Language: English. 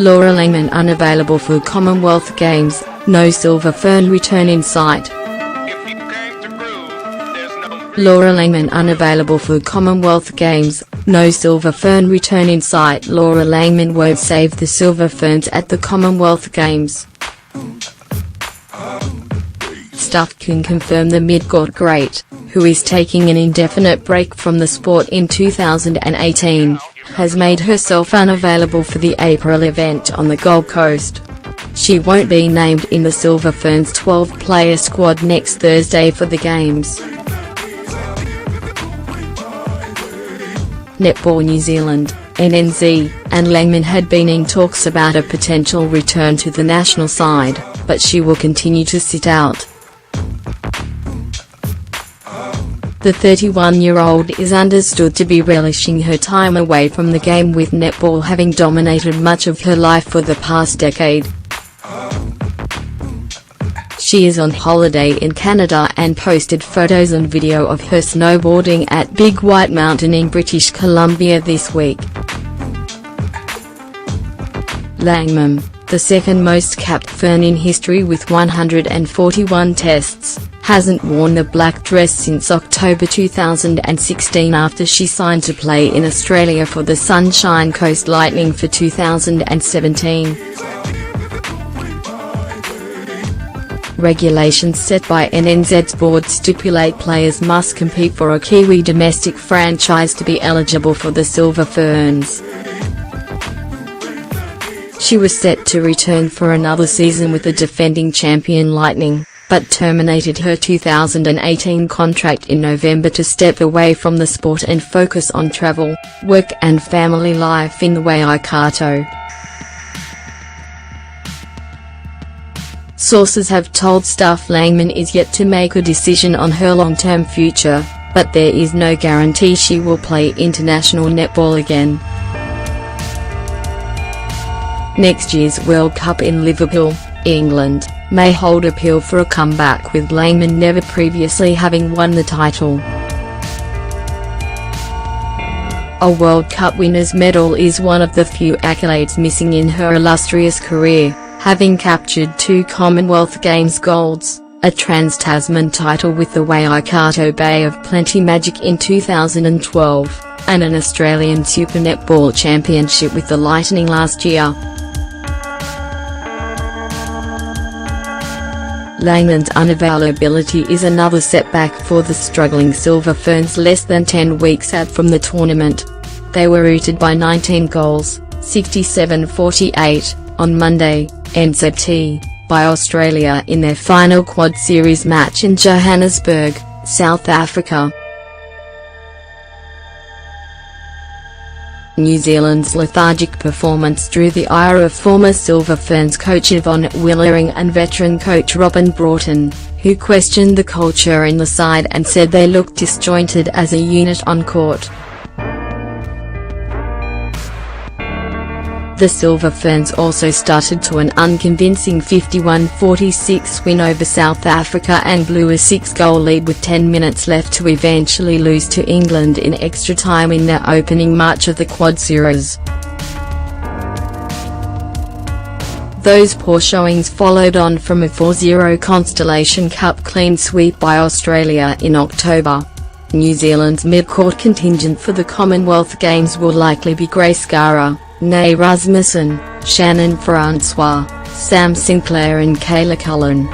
Laura Langman unavailable for Commonwealth Games, no Silver Fern return in sight. Laura Langman unavailable for Commonwealth Games, no Silver Fern return in sight. Laura Langman won't save the Silver Ferns at the Commonwealth Games. Stuff can confirm the mid-court great, who is taking an indefinite break from the sport in 2018, has made herself unavailable for the April event on the Gold Coast. She won't be named in the Silver Ferns 12-player squad next Thursday for the Games. Netball New Zealand, NNZ, and Langman had been in talks about a potential return to the national side, but she will continue to sit out. The 31-year-old is understood to be relishing her time away from the game, with netball having dominated much of her life for the past decade. She is on holiday in Canada and posted photos and video of her snowboarding at Big White Mountain in British Columbia this week. Langman, the second most capped Fern in history with 141 tests, hasn't worn the black dress since October 2016 after she signed to play in Australia for the Sunshine Coast Lightning for 2017. Regulations set by NNZ's board stipulate players must compete for a Kiwi domestic franchise to be eligible for the Silver Ferns. She was set to return for another season with the defending champion Lightning, but terminated her 2018 contract in November to step away from the sport and focus on travel, work and family life in the Waikato. Sources have told Stuff Langman is yet to make a decision on her long-term future, but there is no guarantee she will play international netball again. Next year's World Cup in Liverpool, England, may hold appeal for a comeback, with Langman never previously having won the title. A World Cup winner's medal is one of the few accolades missing in her illustrious career, having captured 2 Commonwealth Games golds, a Trans-Tasman title with the Waikato Bay of Plenty Magic in 2012, and an Australian Super Netball Championship with the Lightning last year. Langman's unavailability is another setback for the struggling Silver Ferns less than 10 weeks out from the tournament. They were routed by 19 goals, 67-48, on Monday, NZT, by Australia in their final Quad Series match in Johannesburg, South Africa. New Zealand's lethargic performance drew the ire of former Silver Ferns coach Yvonne Willering and veteran coach Robin Broughton, who questioned the culture in the side and said they looked disjointed as a unit on court. The Silver Ferns also started to an unconvincing 51-46 win over South Africa and blew a 6-goal lead with 10 minutes left to eventually lose to England in extra time in their opening match of the Quad Series. Those poor showings followed on from a 4-0 Constellation Cup clean sweep by Australia in October. New Zealand's mid-court contingent for the Commonwealth Games will likely be Grace Gara, Nay Rasmussen, Shannon Francois, Sam Sinclair and Kayla Cullen.